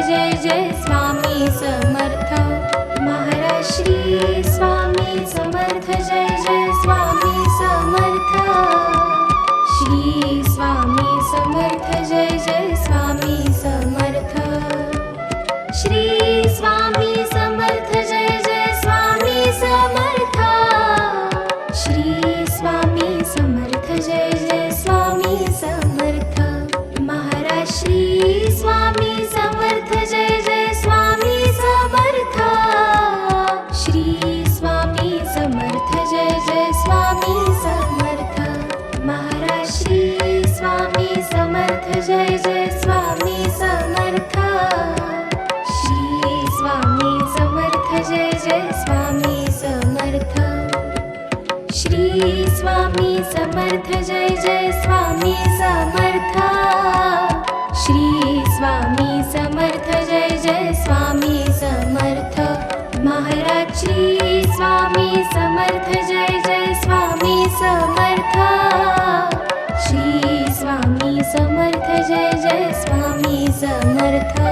जय जय स्वामी समर्थ महाराज श्री स्वामी समर्थ जय जय स्वामी समर्थ श्री स्वामी समर्थ जय जय स्वामी समर्थ श्री स्वामी समर्थ जय जय स्वामी समर्थ श्री स्वामी समर्थ जय जय स्वामी समर्थ महाराज श्री स्वामी समर्थ जय जय स्वामी समर्थ श्री स्वामी समर्थ जय जय स्वामी समर्थ महाराज श्री स्वामी समर्थ जय जय स्वामी समर्थ श्री स्वामी समर्थ जय जय स्वामी समर्थ श्री स्वामी समर्थ जय जय स्वामी समर्थ श्री स्वामी समर्थ जय जय स्वामी समर्थ महाराज श्री स्वामी समर्थ जय जय स्वामी समर्थ श्री स्वामी समर्थ जय जय स्वामी समर्थ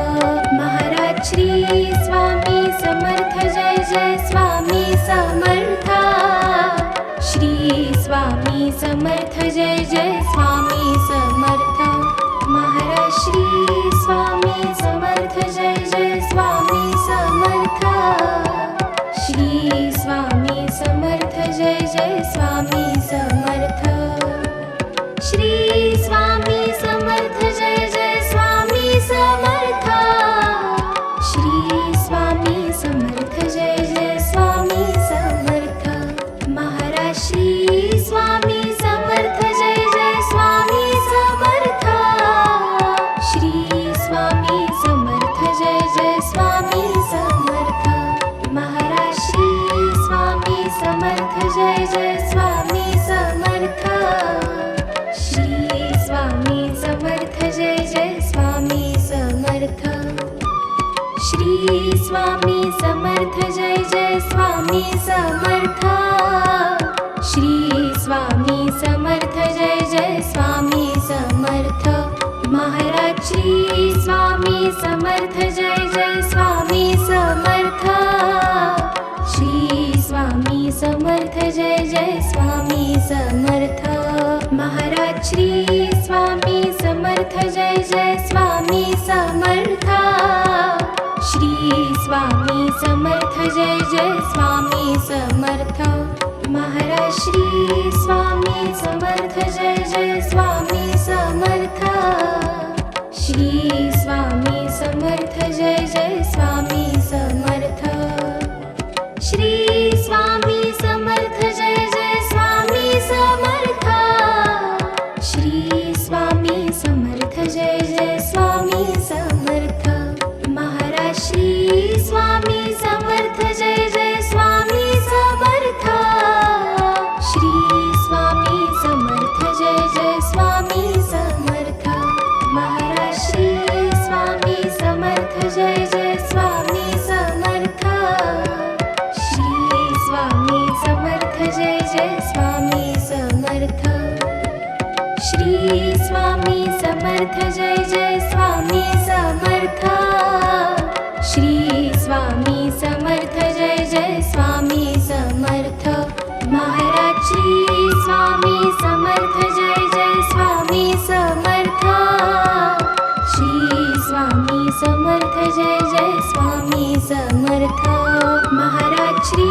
महाराज श्री स्वामी समर्थ जय जय स्वामी समर्थ श्री स्वामी समर्थ जय जय स्वामी समर्थ महाराज श्री स्वामी समर्थ जय जय स्वामी समर्थ श्री स्वामी समर्थ जय जय स्वामी समर्थ श्री स्वामी समर्थ जय जय स्वामी समर्थ श्री स्वामी समर्थ जय जय स्वामी समर्थ महाराज श्री स्वामी समर्थ जय जय स्वामी समर्थ श्री स्वामी समर्थ जय जय स्वामी समर्थ महाराज श्री स्वामी समर्थ जय जय स्वामी समर्थ श्री स्वामी समर्थ जय जय स्वामी समर्थ श्री स्वामी समर्थ जय जय स्वामी समर्थ श्री स्वामी समर्थ जय जय स्वामी समर्थ महाराज श्री स्वामी समर्थ जय जय स्वामी समर्थ श्री स्वामी समर्थ जय जय स्वामी समर्थ महाराज श्री स्वामी समर्थ जय जय स्वामी समर्थ श्री स्वामी समर्थ जय जय स्वामी समर्थ महाराज श्री स्वामी समर्थ जय जय स्वामी समर्थ श्री स्वामी समर्थ जय जय स्वामी समर्थ श्री स्वामी समर्थ जय जय स्वामी समर्थ श्री स्वामी समर्थ जय जय स्वामी समर्थ महाराज श्री स्वामी समर्थ जय जय स्वामी समर्थ श्री स्वामी समर्थ जय जय स्वामी समर्थ महाराज श्री स्वामी समर्थ जय जय स्वामी समर्थ श्री स्वामी समर्थ जय जय स्वामी समर्थ श्री स्वामी समर्थ जय जय स्वामी समर्थ श्री स्वामी समर्थ जय जय स्वामी समर्थ महाराज श्री स्वामी समर्थ जय जय स्वामी समर्थ श्री स्वामी समर्थ जय जय स्वामी समर्थ महाराज श्री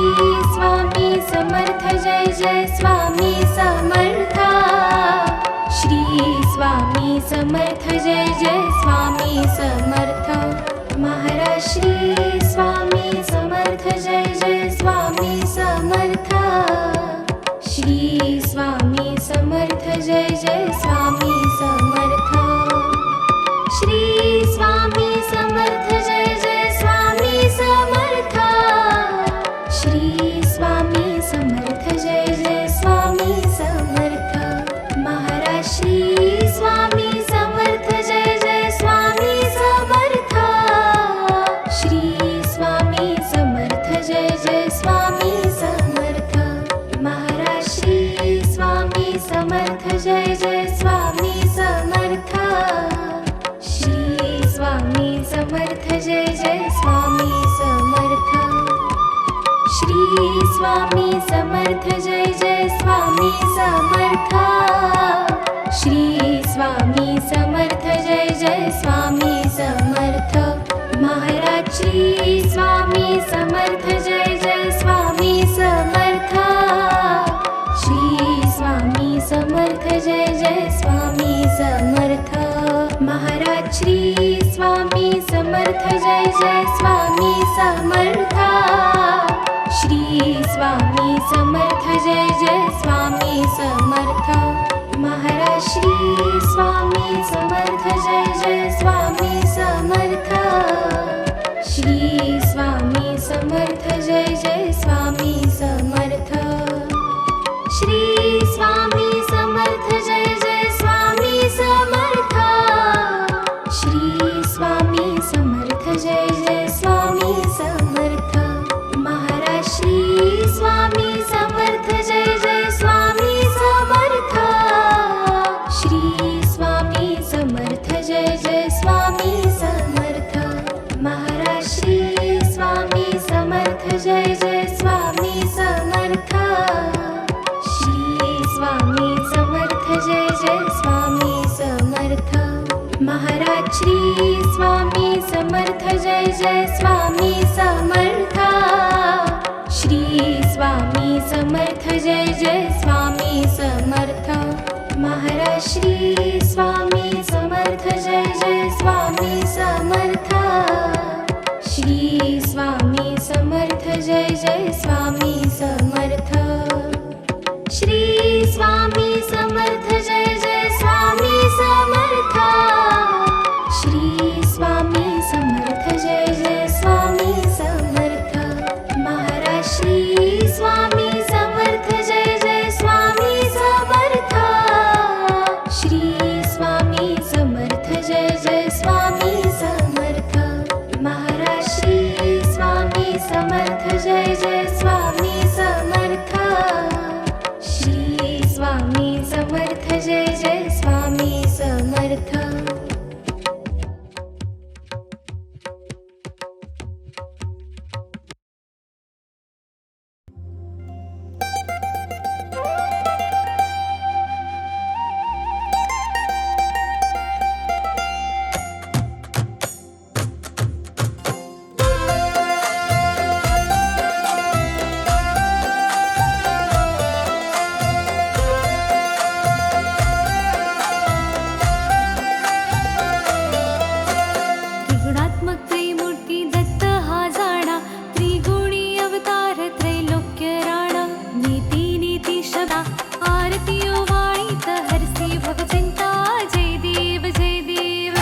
स्वामी समर्थ जय जय स्वामी समर्थ श्री स्वामी समर्थ जय जय स्वामी समर्थ महाराज श्री स्वामी समर्थ जय जय स्वामी समर्थ श्री स्वामी समर्थ जय जय स्वामी समर्थ श्री स्वामी समर्थ जय जय स्वामी समर्थ श्री स्वामी समर्थ जय जय स्वामी समर्थ महाराज श्री स्वामी समर्थ जय जय स्वामी समर्थ श्री जय जय स्वामी समर्थ. श्री स्वामी समर्थ जय जय स्वामी समर्थ. श्री स्वामी समर्थ जय जय स्वामी समर्थ. महाराज श्री स्वामी समर्थ जय जय स्वामी समर्थ. श्री स्वामी समर्थ जय जय स्वामी समर्थ. महाराज श्री स्वामी समर्थ जय जय स्वामी समर्थ. श्री स्वामी समर्थ जय जय स्वामी समर्थ. महाराज श्री स्वामी समर्थ जय जय स्वामी समर्थ. श्री स्वामी समर्थ जय जय स्वामी समर्थ. श्री स्वामी समर्थ जय जय स्वामी समर्थ. श्री स्वामी समर्थ जय जय स्वामी समर्थ. महाराज श्री स्वामी समर्थ जय जय स्वामी समर्थ. श्री स्वामी समर्थ जय जय स्वामी समर्थ. महाराज श्री स्वामी समर्थ जय जय स्वामी समर्थ. श्री स्वामी समर्थ जय जय स्वामी समर्थ. महाराज श्री स्वामी समर्थ जय जय स्वामी समर्थ. श्री स्वामी समर्थ जय जय स्वामी समर्थ. महाराज श्री स्वामी समर्थ जय जय स्वामी समर्थ. श्री स्वामी समर्थ जय जय स्वामी समर्थ. श्री स्वामी समर्थ जय जय स्वामी समर्थ. श्री स्वामी समर्थ जय जय स्वामी समर्थ. महाराज श्री स्वामी समर्थ जय जय स्वामी समर्थ. श्री स्वामी समर्थ जय जय स्वामी समर्थ. महाराज श्री स्वामी समर्थ जय जय स्वामी समर्थ. श्री स्वामी समर्थ जय जय स्वामी समर्थ. त्रिगुणात्मक त्रैमूर्ती दत्त हा जाणा, त्रिगुणी अवतार त्रैलोक्य राणा. नीती नीती शब्दा आरती ओवाळीत हरसी भवचिंता. जय देव जय देव.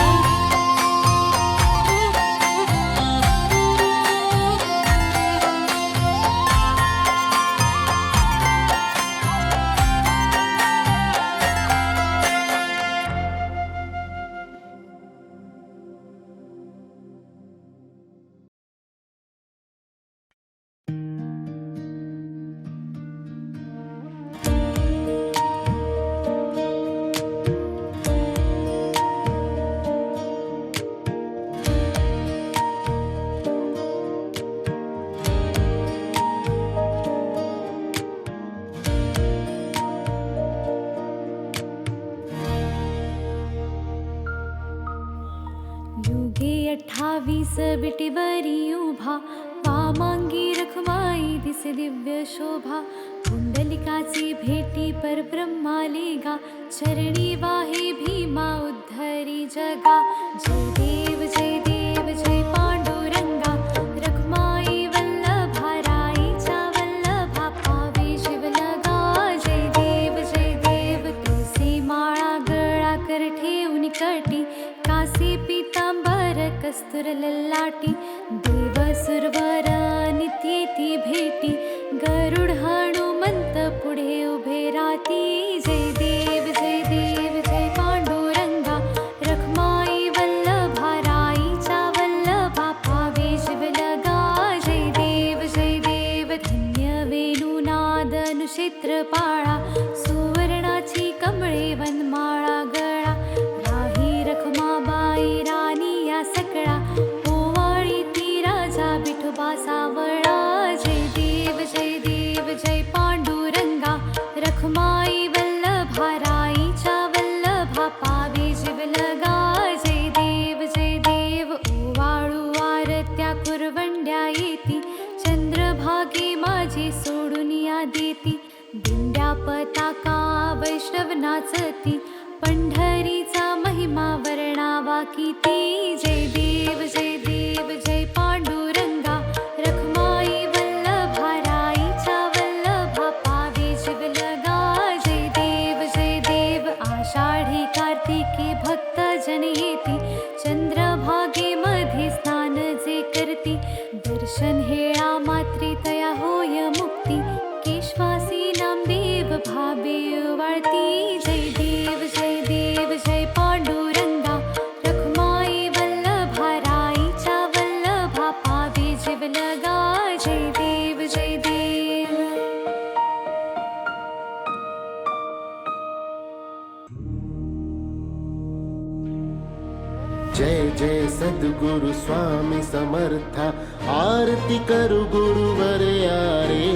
युगे 28 बिटीवरी उभा, वामांगी रखमाई दिसे दिव्य शोभा. कुंडलिकाची भेटी परब्रह्माले गा, चरणी वाहे भीमा उद्धरी जगा. जय देव जय देव जय पांडुरंगा, रखमाई वल्लभा राईच्या वल्लभा. पावे शिवलगा जय देव तुळसी माळा गळा कर ठेवून कटी. कासे पीतांबर कस्तुर ललाटी. देव सुरवर नित्येती भेटी, गरुड हनुमंत पुढे उभे राती. जय देव जय पांडुरंगा, रखमाई वल्लभा राईच्या वल्लभा. पावे शिवलगा जय देव धन्य वेणुनाद अनुक्षेत्र पाळा. सुवर्णाची कमळे वनमाळा गळा. राही रखमाबाई राणी या सकळा. ओवाळ विठवा सावळा. जय देव जय पांडुरंगा. रखमाई वल्लभा राईच्या वल्लभा पावे जीवलगा. जय देव ओवाळू आरत्या कुरवंड्या येती. चंद्रभागी माझी सोडून या देती. दिंड्या पताका वैष्णव नाचती. पंढरीचा महिमा वर्णावा किती. जय देव जय पांडुरंगा. रखमाई वल्लभा राईच्या वल्लभा पावे जीवलगा. जय देव आषाढी कार्तिकी भक्त जन येती. चंद्रभागे मध्ये स्नान जे करती. दर्शन हेळा मात्री तया होय मुक्ती. केशवासी नामदेव भावे वाळती. जय देव जय पांडुरंगा. रखमाई वल्लभा राईच्या वल्लभा पावे जीवलगा. जय देव जय जय सद्गुरु स्वामी समर्था. आरती करु गुरुवर यारे.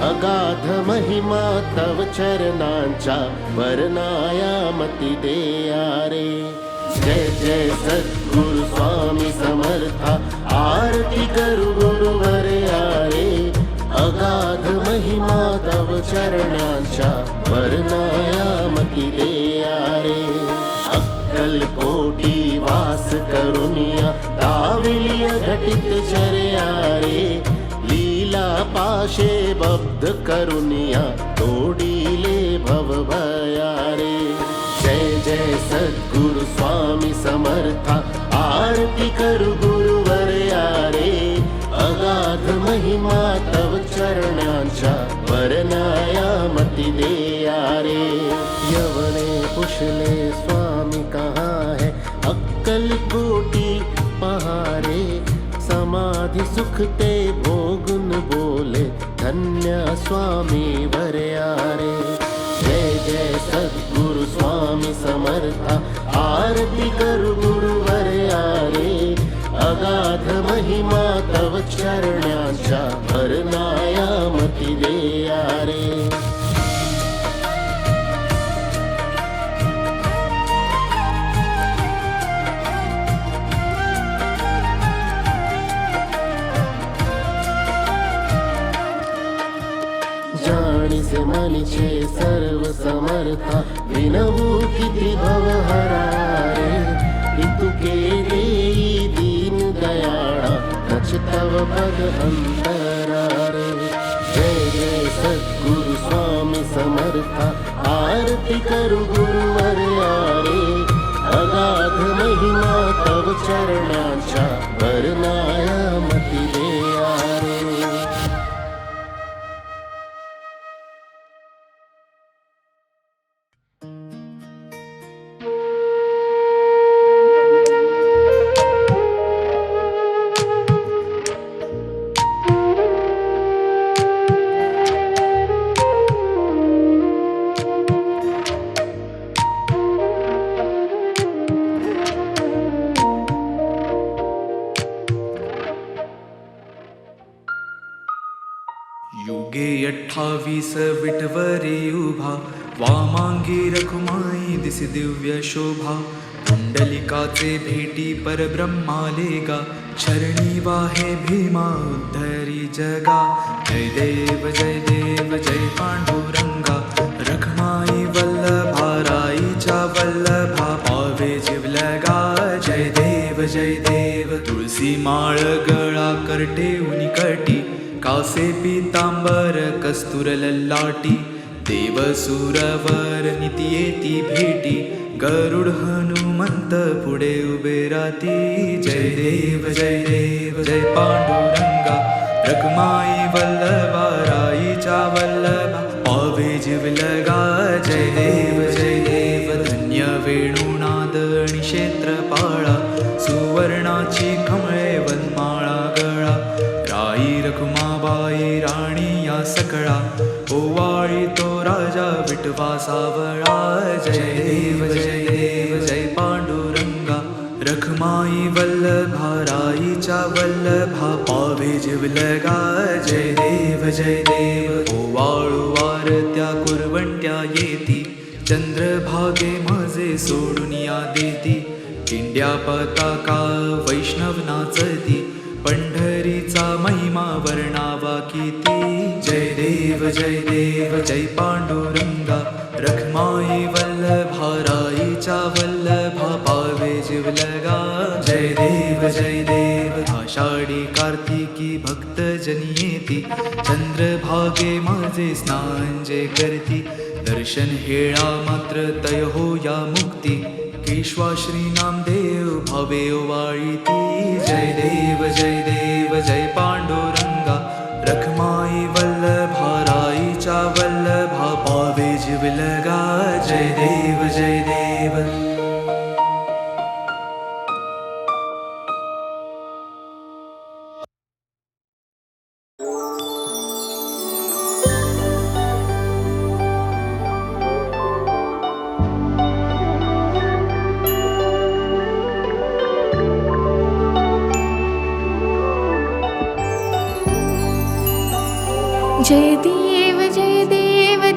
अगाध महिमा तव चरणांच्या वर्णाया मती दे रे. जय जय सद्गुरु स्वामी समर्था. आरती करु गुरुवर यारे. अगाध महिमा तव चरणांच्या वर्णाया मती दे रे. अक्कलकोटी वास करुनिया दाविलिय घटित चर्या रे. लीला पाशे बब्ध करुनिया तोडीले भव भया रे. जय जय सद्गुरु स्वामी समर्था. आरती करु गुरुवर यारे. अगाध महिमा तव चरणांच्या वर्णाया मती दे रे. यवने पुछले स्वामी कहाँ है. अक्कल कोटी पहारे. समाधि सुख ते भोगुन बोले. धन्य स्वामी वरयारे. जय जय सद्गुरु स्वामी समर्था. आरती करु गुरुवर यारे. अगाध महिमा तव चरणांच्या वर्णाया मती दे रे. जाणीसे मनीचे सर्व समर्था. विनवू किती भवहरारे. इतुके देई दीन दयाळा. नच तव पद अंतरारे. जय जय सद्गुरु स्वामी समर्था. आरती करु गुरुवर यारे. अगाध महिमा तव चरणांच्या वर्णाया मती दे रे. युगे 28 विठवरी उभा. वामांगी रखुमाई दिसि दिव्य शोभा. पुंडलिकाचे भेटी परब्रह्मालेगा. चरणी वाहे भीमा उद्धरी जगा. जय देव जय पांडुरंगा. रखमाई वल्लभा राईच्या वल्लभा पावे जीवलगा. जय देव तुळसी माळ गळा करटे उनिकटी. कासे पीतांबर कस्तूर ललाटी. देव सुरवर नित्येती भेटी. गरुड हनुमंत पुढे उभे राती. जय देव जय पांडुरंगा. रखमाई वल्लभा राईच्या वल्लभा पावे जीवलगा. जय देव धन्य वेणुनाद आणि क्षेत्रपाळा. सुवर्णाची कमळे वनमाळा गळा. राई रखुमाबाई राणी या सकळा. ओवाळी तो राजा विठवा सावळा. जय देव जय पांडुरंगा. रखमाई वल्लभा राईच्या वाळीचा वल्लभा पावे जिवलगा जय देव ओ वाळूवार त्या कुरवंट्या येती चंद्रभागे माझे सोडून या देती इंड्या पताका वैष्णव नाचती पंढरीचा महिमा वर्णावा किती जय देव जय पांडुरंगा रखमाई वल्लभा राईचा वल्लभा पावे जिवलगा जय देव आषाढी कार्तिकी भक्तजनी येती चंद्रभागे माझे स्नान जे करती दर्शन हेळा मात्र तय हो या मुक्ती केशवा श्री नामदेव भावे वाळीती जय देव जय पांडुरंगा रखमाई वल्लभा राईचा वल्लभा पावे जिवलगा जय देव जय देव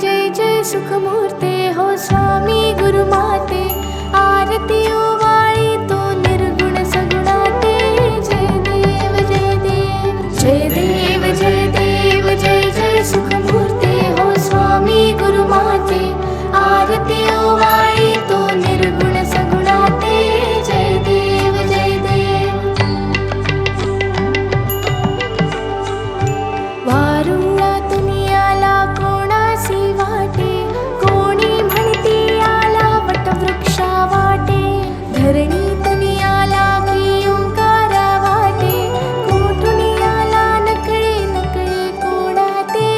जय सुखमूर्ते हो स्वामी गुरुमाते आरती ओवाळी तो निर्गुण सगुणाते जय देव जय सुखमूर्ते हो स्वामी गुरुमाते आरती ओवाळी तो निर्गुण सगुणाते जय देव वारुळा दुनियाला कोणासी वाटे कोणी म्हणती आला वटवृक्षा वाटे धरणी तनियाला की ओंकारा वाटे कोठुनी आला नकळे कोणाते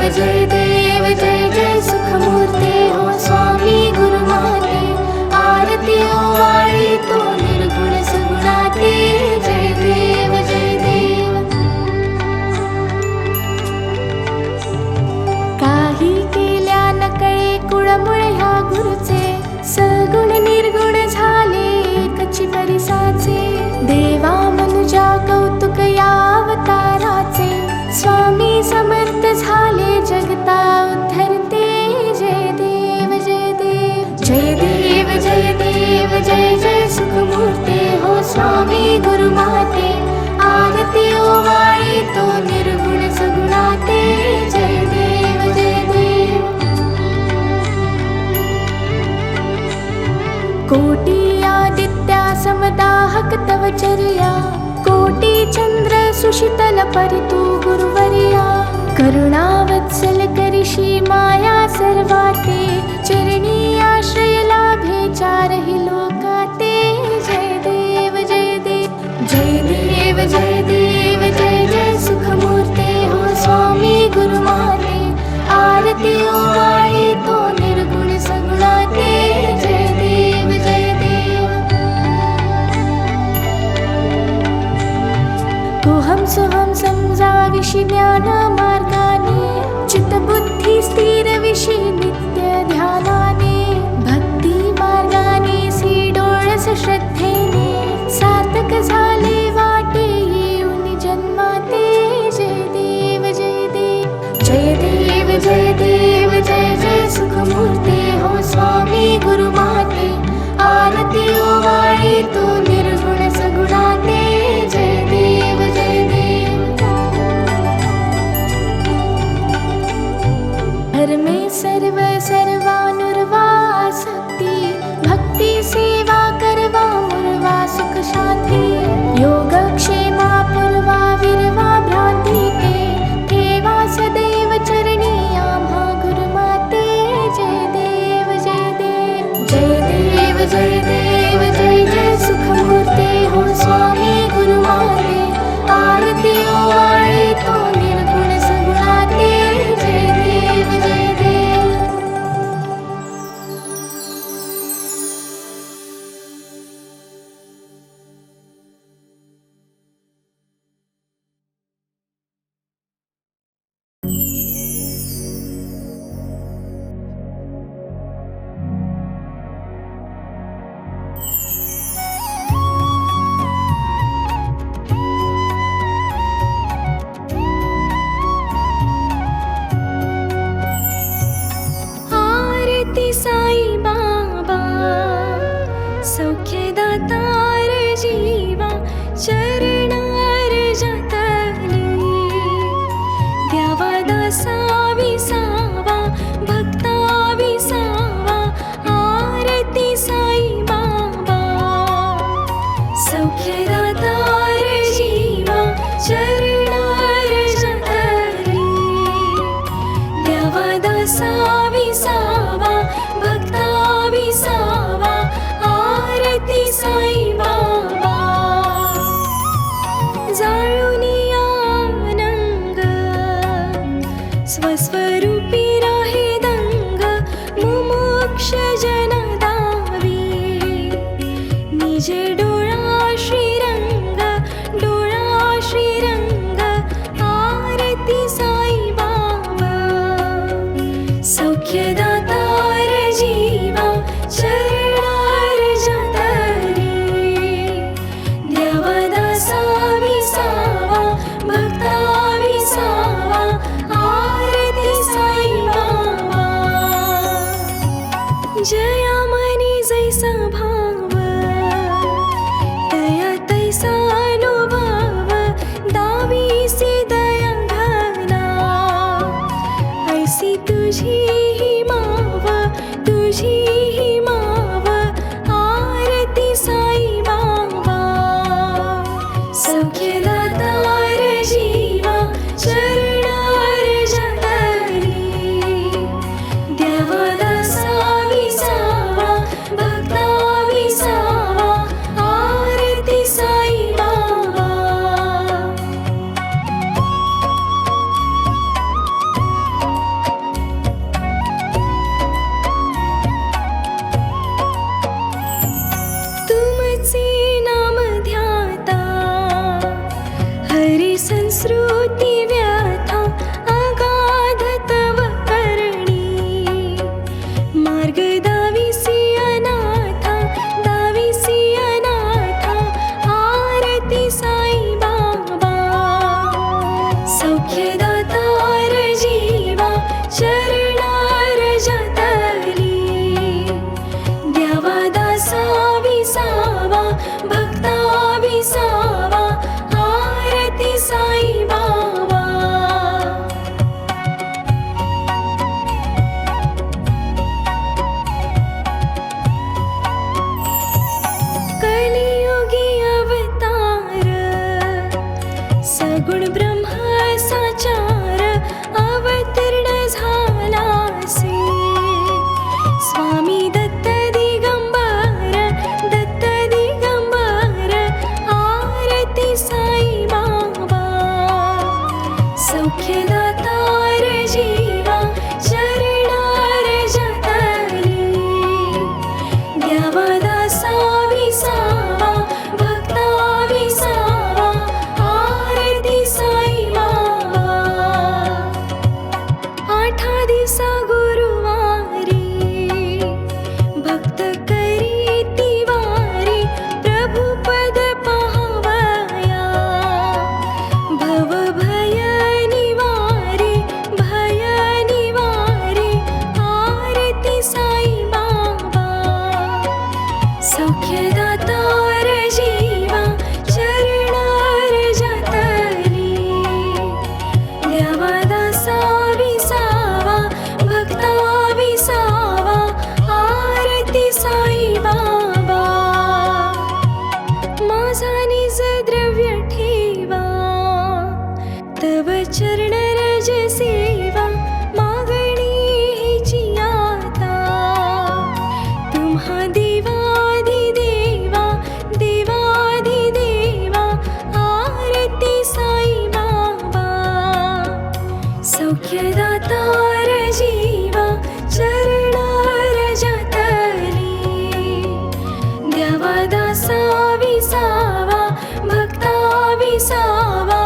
जय देव जय सुखमूर्ते हो स्वामी गुरुमाते आरती ओवाळी तो निर्गुण सगुणाते जय देव काही केल्या नकळे कुळमुळे ह्या गुरुचे सगुण निर्गुण झाले एकची परिसाचे देवा मनुजा कौतुक या अवताराचे स्वामी समर्थ झाले जगता उद्धरते जय देव जय सुखमूर्ते हो स्वामी गुरुमाते आरती ओवाळी तो निर्गुण सगुणाते जय देव कोटी आदित्या समदाहक तव चर्या कोटी चंद्र सुशीतल परितु गुरुवर्या करुणावत्सल करिषी माया सर्वाते चरणी आश्रय लाभे चारहि लोकाते जय देव जय सुखमूर्ते हो स्वामी गुरुमाते आरती ओवाळी तो निर्गुण सगुणाते जय देव कोहम सोहम समजाविषि ज्ञान मार्गाने चित्तबुद्धी स्थिर विषि नित्य ध्यानाने भक्ती मार्गाने डोळस श्रद्धेने सार्थक झाले वाटे येऊन जन्माते जय देव जय सुखमूर्ते हो स्वामी गुरुमाते आरती ओवाळी तो निर्गुण सगुणाते जय देव धर्मे सर्व सर्वानुर्वा सौख्यदातार जीवा चरणार जतरी द्यावा दासा विसावा भक्ता विसावा आरती साई बाबा जाळूनी आनंद स्वस्वरूपी राहे दंग मुमुक्ष जन दावी निज डोळा श्रीरंग आरती साई बाबा सौख्यदातार जीवा चरणार जतरी द्यावा दासा विसावा भक्ता विसावा आरती साई बाबा जया मनी जैसा भाव दया तैसा अनुभव दावीसी दया घना ऐसी तुझी ही माव आरती साई बाबा सौख्यदातार जीवा चरणार जतरी द्यावा दासा विसावा भक्ता विसावा आरती साई बाबा तुमचे नाम ध्याता हरी संस्कृती व्याथा अगाध तव करणी मार्ग दाविसी अनाथा आरती साई बाबा सौख्यदातार जीवा चरणार जतरी द्यावा दासा विसावा भक्ता विसावा आरती साई बाबा कलियुगी अवतार सगुण ब्रह्म साचार अवतीर्ण झालासे स्वामी दत्त दिगंबर आरती साई बाबा सौख्यदातार जीवा चरणार जतरी द्यावा दासा विसावा भक्ता विसावा आरती साई बाबा 8 दिवसा गुरुवारी भक्त करी तिवारी प्रभु पद पाहावया भव भय निवारी आरती साई बाबा सौख्यदातार जीवा चरणार जतरी द्यावा दासा विसावा भक्ता विसावा आरती साई बाबा माझा निज द्रव्य ठेवा तव चरण रज सेवा मागणी हिची आता तुम्हा देवाधिदेवा आरती साई बाबा सौख्यदातार जीवा चरणार जतरी द्यावा दासा विसावा भक्ता विसावा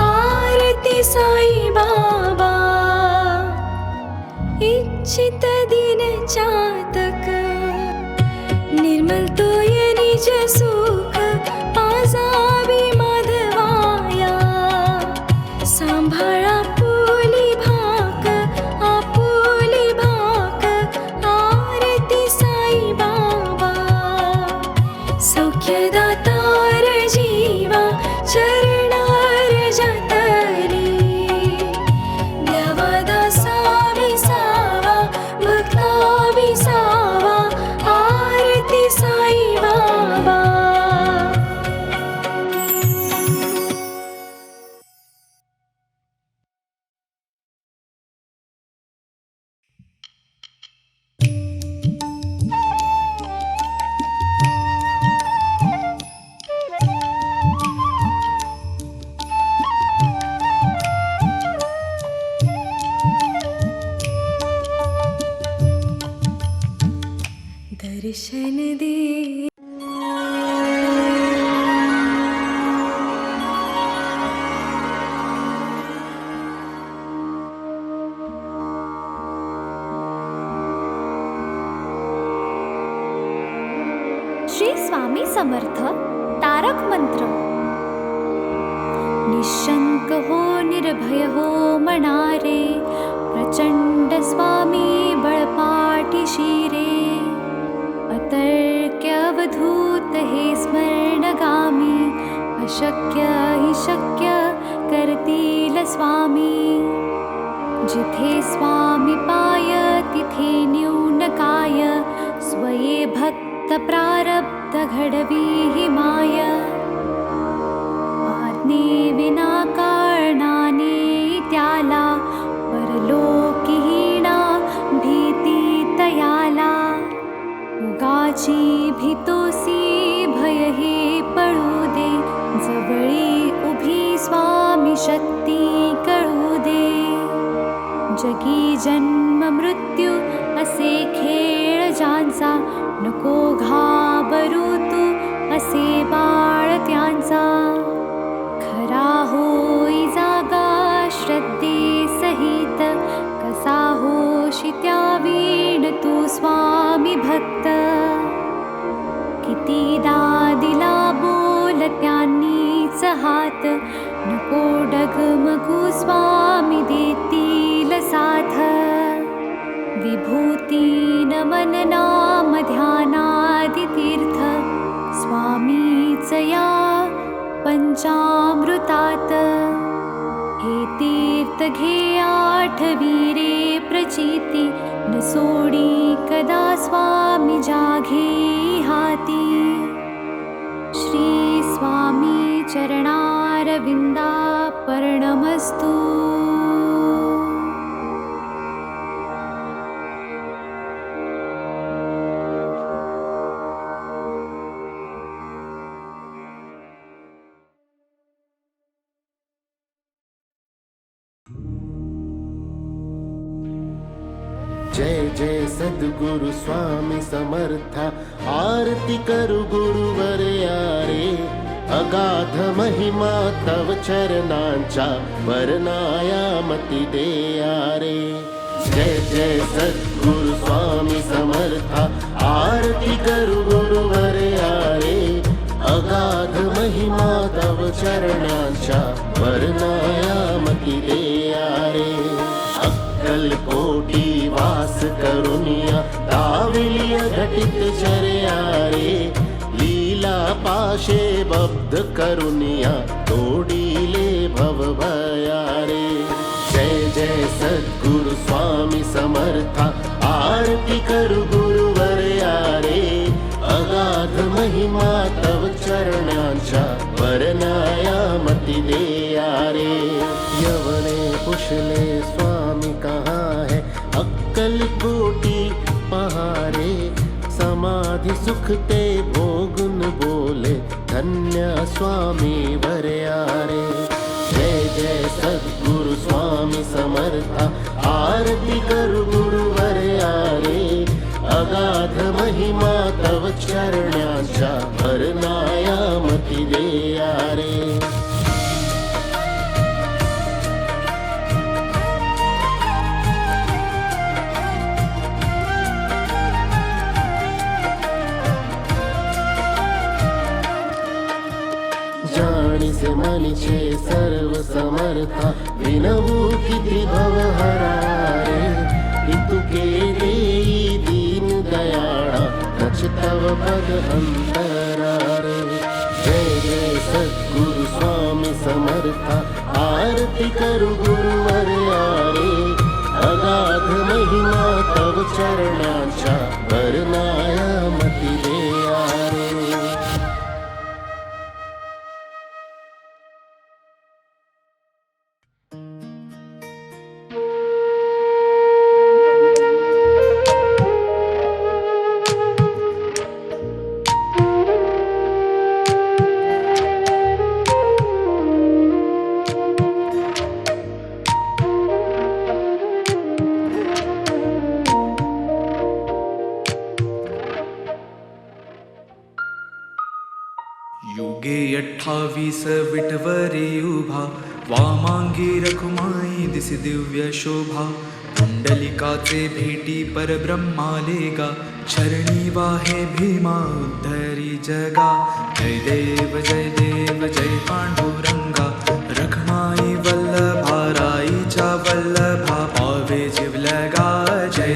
आरती साई बाबा इच्छित दिन चातक निर्मल तोय निज सुख पाजावी माधवाया सांभाळा आपुली भाक आरती साई बाबा सौख्यदातार जीवा चरणार जतरी द्यावा दासा विसावा भक्ता विसावा दर्शन दे. श्री स्वामी समर्थ तारक मंत्र. निशंक हो निर्भय हो मनारे, प्रचंड स्वामी बळपाठीशी रे. अतर्क्य अवधूत हे स्मरणगामी, अशक्य हि शक्य करतील स्वामी. जिथे स्वामी पाय तिथे न्यून काय, स्वये भक्त प्रारब्ध घडवी हि माय. आज्ञे विना कारणाने त्याला, परलोकीहीणा भीती तयाला. उगाची भीतोसी भय हे पळू दे, जवळी उभी स्वामी शक्ती कळू दे. जगी जन्म मृत्यू असे खेळ ज्यांचा, नको घाबरू तू असे बाळ त्यांचा. खरा होई जागा श्रद्धे सहित, कसा होशी त्या वीण तू स्वामी भक्त. कितीदा दिला बोल त्यांनीच हात, नको डगमगू स्वामी देतील साथ. विभूती नमन नाम ध्यानादि तीर्थ, स्वामीच या पंचामृतात. हे तीर्थ घे आठवी रे प्रचिती, न सोडी कदा स्वामी जाघे हाती. श्री स्वामी चरणारविंदा पर्णमस्तु. जय जय सद्गुरु स्वामी समर्था, आरती करु गुरुवर यारे. अगाध महिमा तव चरणांचा, वर्णाया मती दे यारे. जय जय सद्गुरु स्वामी समर्था, आरती करु गुरुवर यारे. अगाध महिमा तव चरणांचा, वर्णाया मती दे यारे. कोटी वास करुनिया, दाविलिय घटित चर्या रे. लीला पाशे बब्ध करुनिया, तोडीले भव भया रे. जय जय सद्गुरु स्वामी समर्था, आरती करु गुरुवर यारे. अगाध महिमा तव चरणांचा, वर्णाया मती दे यारे. यवने पुषले स्वामी कहाँ है, अक्कल कोटि पहारे. समाधि सुख ते भोगुन बोले, धन्य स्वामी वरयारे. जय जय सद्गुरु स्वामी समर्था, आरती करु गुरुवर यारे. अगाध महिमा तव चरणांचा, वर्णाया मती दे यारे. जाणीसे मनीचे सर्व समर्था, विनवू किती भवहरा रे. इतुके देई दीन दयाळा, रच तव पद अंतरा रे. जय जय सद्गुरु स्वामी समर्था, आरती करु गुरुवर यारे. अगाध महिमा तव चरणांचा, वर्णाया मती दे यारे. गे 28 विठवरी उभा, वामांगी रखुमाई दिसी दिव्य शोभा. पुंडलिकाचे भेटी परब्रह्माले गा, चरणी वाहे भीमा उद्धरी जगा. जय देव जय पांडुरंगा, रखमाई वल्लभा राईच्या वल्लभा, पावे जिवलगा. जय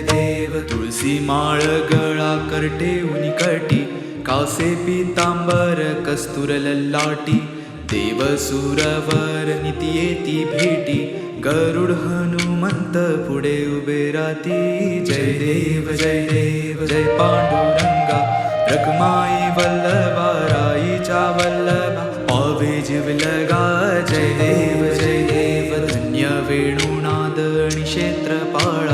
देव तुळसी माळ गळा करटे उनिकटी, कासे पितांबर कस्तुर ललाटी. देव सुरवर निती येती भेटी, गरुड हनुमंत पुढे उभे राती. जय देव जय पांडुरंगा, रखमाई वल्लभा राईच्या वल्लभा, पावे जिवलगा. जय देव धन्य वेणुनाद आणि क्षेत्रपाळा,